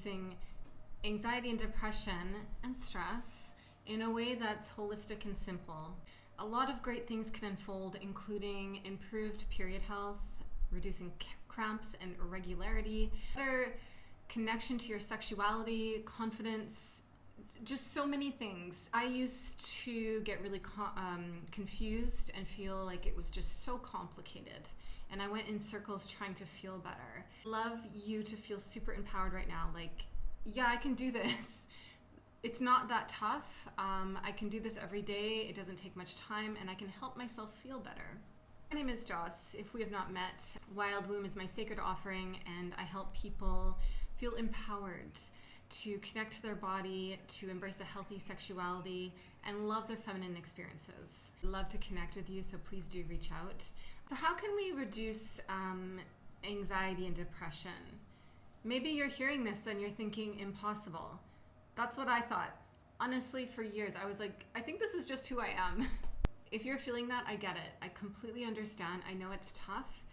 reducing anxiety and depression and stress in a way that's holistic and simple. A lot of great things can unfold, including improved period health, reducing cramps and irregularity, better connection to your sexuality, confidence, just so many things. I used to get really confused and feel like it was just so complicated. And I went in circles trying to feel better. Love you to feel super empowered right now. Like, yeah, I can do this. It's not that tough. I can do this every day. It doesn't take much time, and I can help myself feel better. My name is Joss. If we have not met, Wild Womb is my sacred offering, and I help people feel empowered to connect to their body, to embrace a healthy sexuality, and love their feminine experiences. I'd love to connect with you, so please do reach out. So how can we reduce anxiety and depression? Maybe you're hearing this and you're thinking impossible. That's what I thought. Honestly, for years, I was like, I think this is just who I am. If you're feeling that, I get it. I completely understand. I know it's tough,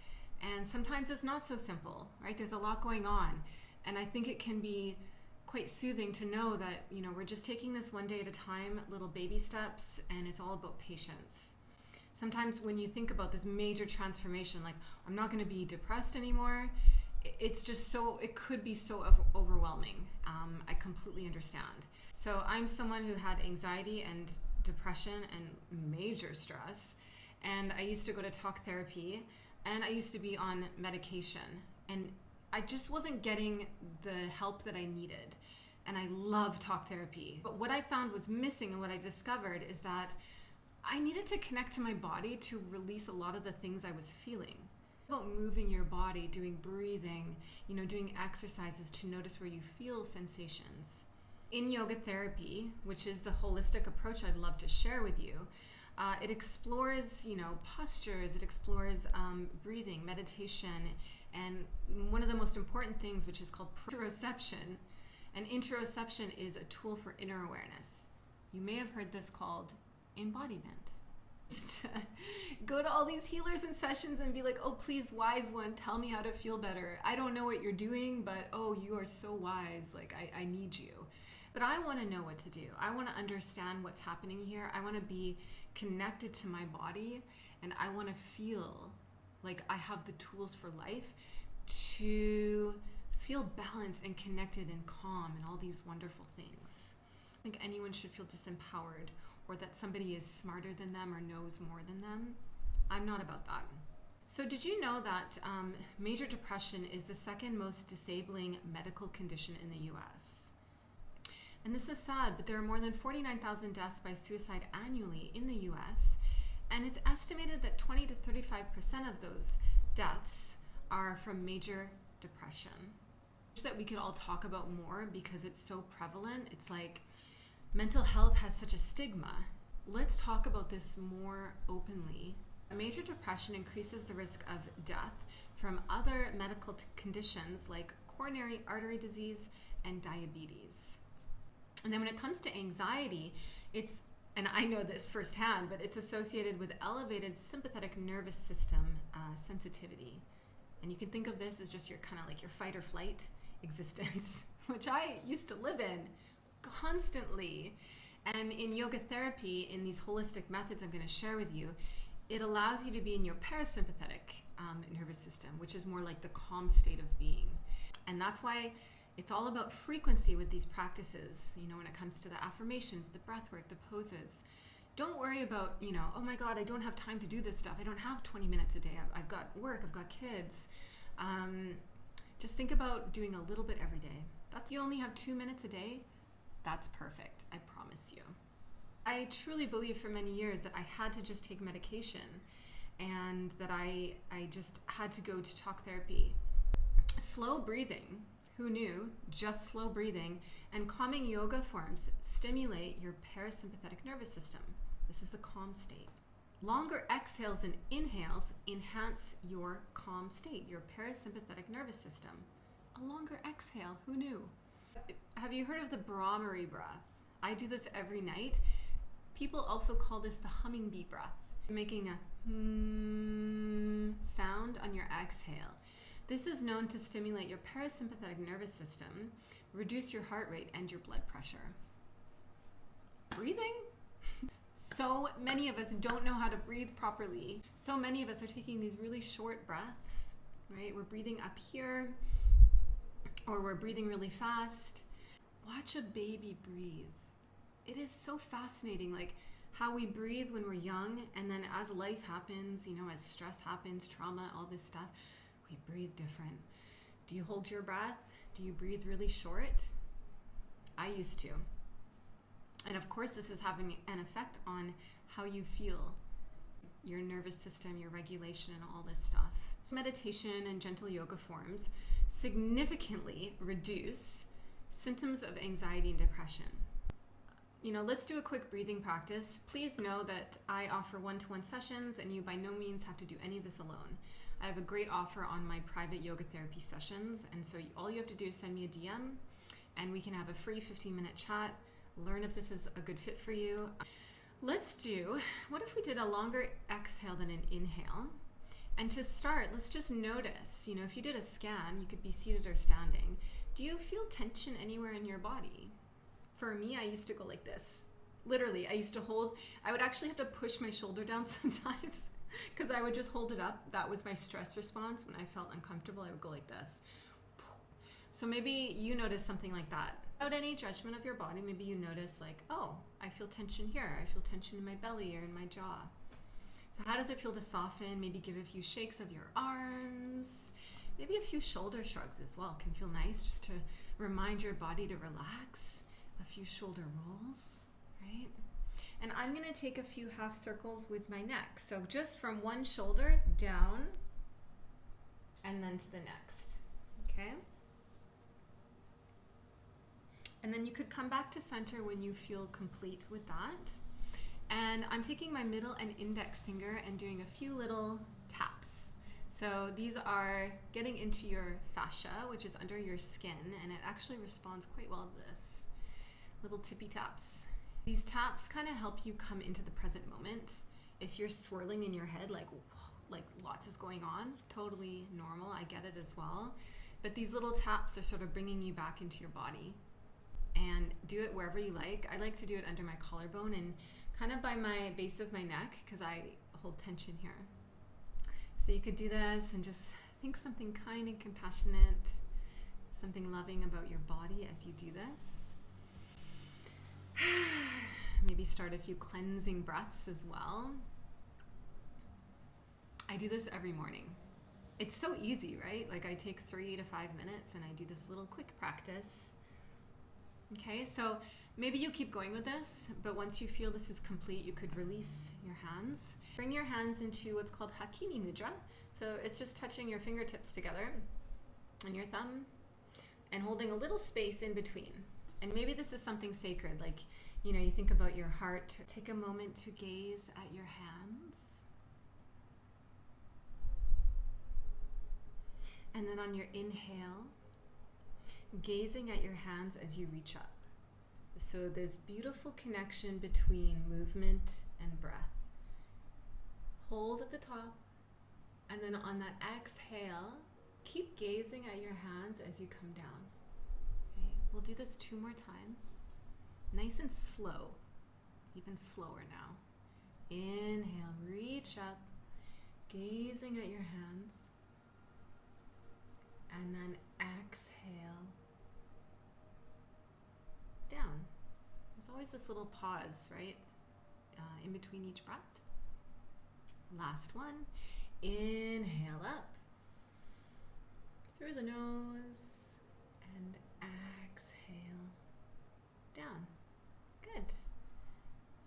and sometimes it's not so simple, right? There's a lot going on, and I think it can be quite soothing to know that, we're just taking this one day at a time, little baby steps, and it's all about patience. Sometimes when you think about this major transformation, like, I'm not going to be depressed anymore, it's just it could be so overwhelming. I completely understand. So I'm someone who had anxiety and depression and major stress, and I used to go to talk therapy, and I used to be on medication, and I just wasn't getting the help that I needed. And I love talk therapy. But what I found was missing, and what I discovered is that I needed to connect to my body to release a lot of the things I was feeling. About moving your body, doing breathing, doing exercises to notice where you feel sensations. In yoga therapy, which is the holistic approach I'd love to share with you, it explores, postures, it explores breathing, meditation, and one of the most important things, which is called interoception. And interoception is a tool for inner awareness. You may have heard this called embodiment. Go to all these healers and sessions and be like, oh, please, wise one, tell me how to feel better. I don't know what you're doing, but oh, you are so wise. Like, I need you. But I want to know what to do. I want to understand what's happening here. I want to be connected to my body, and I want to feel like I have the tools for life to feel balanced and connected and calm and all these wonderful things. I think anyone should feel disempowered, or that somebody is smarter than them or knows more than them. I'm not about that. So did you know that major depression is the second most disabling medical condition in the US? And this is sad, but there are more than 49,000 deaths by suicide annually in the US, and it's estimated that 20 to 35% of those deaths are from major depression. That we could all talk about more because it's so prevalent. It's like mental health has such a stigma. Let's talk about this more openly. Major depression increases the risk of death from other medical conditions like coronary artery disease and diabetes. And then when it comes to anxiety, and I know this firsthand, but it's associated with elevated sympathetic nervous system sensitivity. And you can think of this as just your kind of like your fight or flight existence, which I used to live in constantly. And in yoga therapy, in these holistic methods I'm going to share with you, it allows you to be in your parasympathetic nervous system, which is more like the calm state of being. And that's why it's all about frequency with these practices, when it comes to the affirmations, the breath work, the poses. Don't worry about, oh my God, I don't have time to do this stuff. I don't have 20 minutes a day. I've got work, I've got kids. Just think about doing a little bit every day. You only have 2 minutes a day. That's perfect, I promise you. I truly believe for many years that I had to just take medication, and that I just had to go to talk therapy. Slow breathing, who knew? Just slow breathing and calming yoga forms stimulate your parasympathetic nervous system. This is the calm state. Longer exhales and inhales enhance your calm state, your parasympathetic nervous system. A longer exhale, who knew? Have you heard of the Brahmari breath? I do this every night. People also call this the humming bee breath, making a sound on your exhale. This is known to stimulate your parasympathetic nervous system, reduce your heart rate and your blood pressure. Breathing? So many of us don't know how to breathe properly. So many of us are taking these really short breaths, right? We're breathing up here, or we're breathing really fast. Watch a baby breathe. It is so fascinating, like how we breathe when we're young, and then as life happens, as stress happens, trauma, all this stuff, we breathe different. Do you hold your breath? Do you breathe really short? I used to. And of course, this is having an effect on how you feel, your nervous system, your regulation, and all this stuff. Meditation and gentle yoga forms significantly reduce symptoms of anxiety and depression. Let's do a quick breathing practice. Please know that I offer one-to-one sessions, and you by no means have to do any of this alone. I have a great offer on my private yoga therapy sessions, and so all you have to do is send me a DM, and we can have a free 15-minute chat, learn if this is a good fit for you. What if we did a longer exhale than an inhale? And to start, let's just notice, if you did a scan, you could be seated or standing. Do you feel tension anywhere in your body? For me, I used to go like this. Literally, I would actually have to push my shoulder down sometimes because I would just hold it up. That was my stress response. When I felt uncomfortable, I would go like this. So maybe you notice something like that. Without any judgment of your body, maybe you notice like, oh, I feel tension here. I feel tension in my belly or in my jaw. So how does it feel to soften? Maybe give a few shakes of your arms. Maybe a few shoulder shrugs as well can feel nice, just to remind your body to relax. A few shoulder rolls, right? And I'm going to take a few half circles with my neck. So just from one shoulder down and then to the next, okay? And then you could come back to center when you feel complete with that. And I'm taking my middle and index finger and doing a few little taps. So these are getting into your fascia, which is under your skin, and it actually responds quite well to this. Little tippy taps. These taps kind of help you come into the present moment. If you're swirling in your head, like lots is going on, totally normal. I get it as well. But these little taps are sort of bringing you back into your body. And do it wherever you like. I like to do it under my collarbone and kind of by my base of my neck because I hold tension here. So you could do this and just think something kind and compassionate, something loving about your body as you do this. Maybe start a few cleansing breaths as well. I do this every morning. It's so easy, right? Like I take 3 to 5 minutes and I do this little quick practice. Okay, so maybe you keep going with this, but once you feel this is complete, you could release your hands. Bring your hands into what's called Hakini Mudra. So it's just touching your fingertips together and your thumb and holding a little space in between. And maybe this is something sacred, like, you think about your heart. Take a moment to gaze at your hands. And then on your inhale, gazing at your hands as you reach up. So there's beautiful connection between movement and breath. Hold at the top, and then on that exhale, keep gazing at your hands as you come down. Okay? We'll do this 2 more times. Nice and slow, even slower now. Inhale, reach up, gazing at your hands, and then exhale, down. There's always this little pause, right? In between each breath. Last one. Inhale up through the nose and exhale down. Good.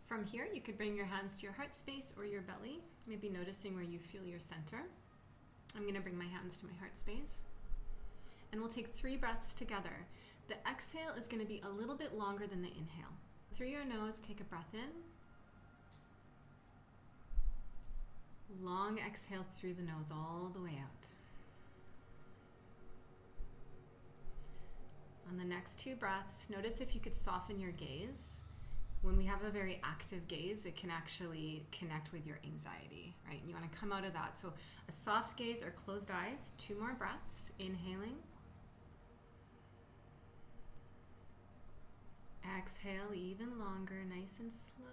From here, you could bring your hands to your heart space or your belly, maybe noticing where you feel your center. I'm going to bring my hands to my heart space. And we'll take 3 breaths together. The exhale is going to be a little bit longer than the inhale. Through your nose, take a breath in. Long exhale through the nose all the way out. On the next 2 breaths, notice if you could soften your gaze when we have a very active gaze, it can actually connect with your anxiety, right? And you want to come out of that. So a soft gaze or closed eyes, 2 more breaths, inhaling. Exhale even longer, nice and slow.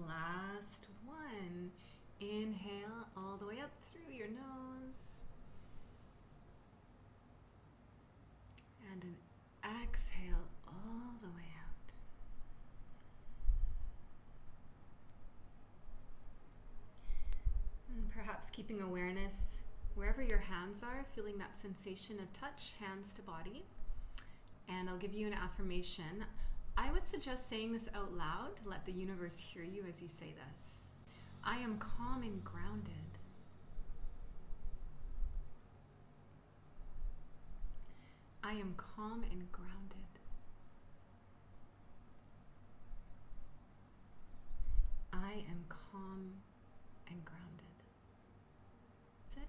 Last one. Inhale all the way up through your nose. And an exhale all the way out. And perhaps keeping awareness wherever your hands are, feeling that sensation of touch, hands to body. And I'll give you an affirmation. I would suggest saying this out loud to let the universe hear you as you say this. I am calm and grounded. I am calm and grounded. I am calm and grounded. That's it.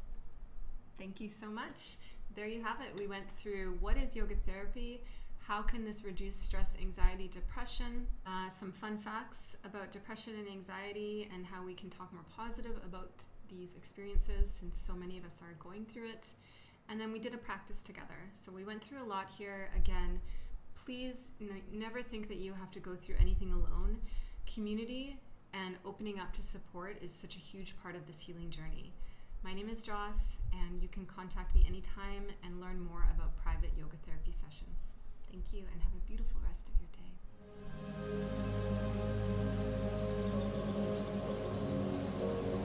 Thank you so much. There you have it. We went through what is yoga therapy, how can this reduce stress, anxiety, depression, some fun facts about depression and anxiety and how we can talk more positive about these experiences since so many of us are going through it. And then we did a practice together. So we went through a lot here. Again, please never think that you have to go through anything alone. Community and opening up to support is such a huge part of this healing journey. My name is Joss, and you can contact me anytime and learn more about private yoga therapy sessions. Thank you, and have a beautiful rest of your day.